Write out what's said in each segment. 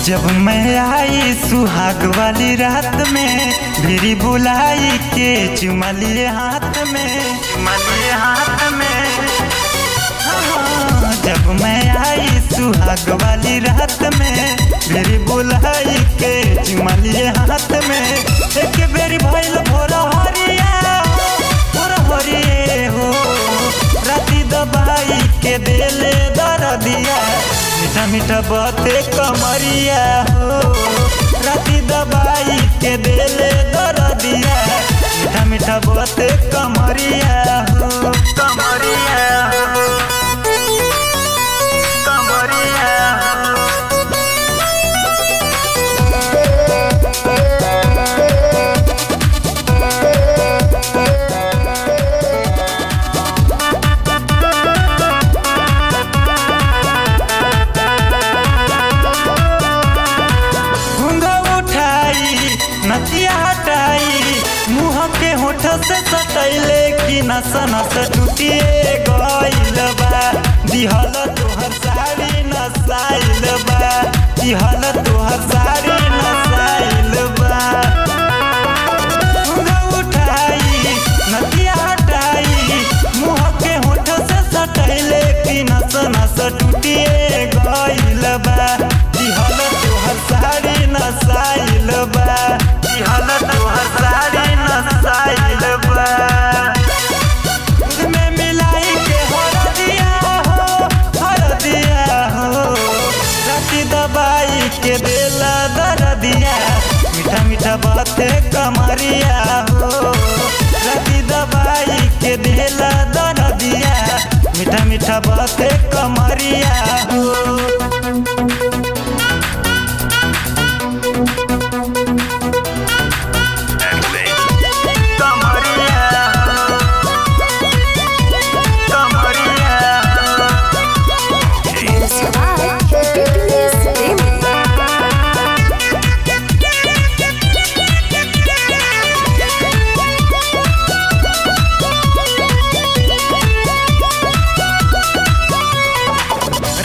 जब मैं आई सुहाग वाली रात में मेरी बुलाई के चुमा लिए हाथ में, जब मैं आई सुहाग वाली रात में मेरी बुलाई के चुमा लिए हाथ में। एक बेरी भइल भोर हरिए हो राती दबाई के देले दर्दिया, मीठा मीठा बाते कमरिया हो राती दबाई के देले दर्दिया, मीठा मीठा बाते कमरिया हो, कमरिया हो, कमरिया हो। नथिया हटाई मुँह के होठ से सटैले कि नस नस टूटिए गइल बा, दिहल तोहर साड़ी नसाइल बा, दिहल तोहर साड़ी नसाइल बा। उठाई नथिया हटाई मुँह के होठ से सटैले कि नस नस टूटिए गइल बा, दिहल तोहर साड़ी नसाइल बा, हालत तोहर साड़ी नसाइल बा। में मिलाई के हरदिया हो राती दबाई के देला दर्दिया, मीठा मीठा बाते कमरिया हो राती दबाई के देला दर्दिया, मीठा मीठा बाते कमरिया हो।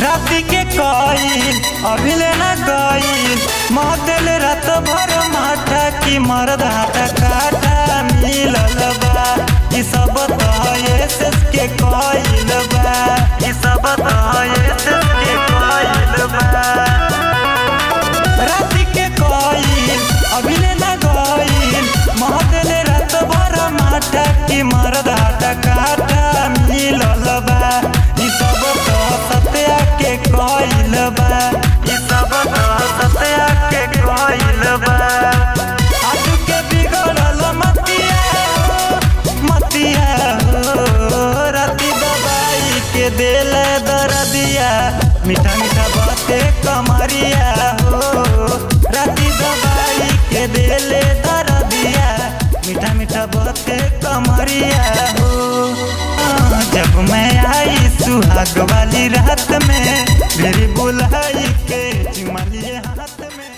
राती के कईल अभिले न गईल महदिल रात भर माठा की मर्द हाथा काटा मिलल बा, ई सब तहस के कईल बा, ई सब तहस के कईल बा। राती के कईल अभिले न गईल महदिल रात भर माठा की मर्द हाथा काटा मिलल बा, ई सब सत्या के कईल बा, ई सब सत्या के कईल बा। आज के बिगड़ल मतिया हो राती दबाई के देले दर्दिया, मीठा मीठा बाते कमरिया हो राती दबाई के देले दर्दिया, मीठा मीठा बाते कमरिया हो। जब मैं आई सुहाग वाली रात में मेरी बुलाई के चुमा लिए हाथ में।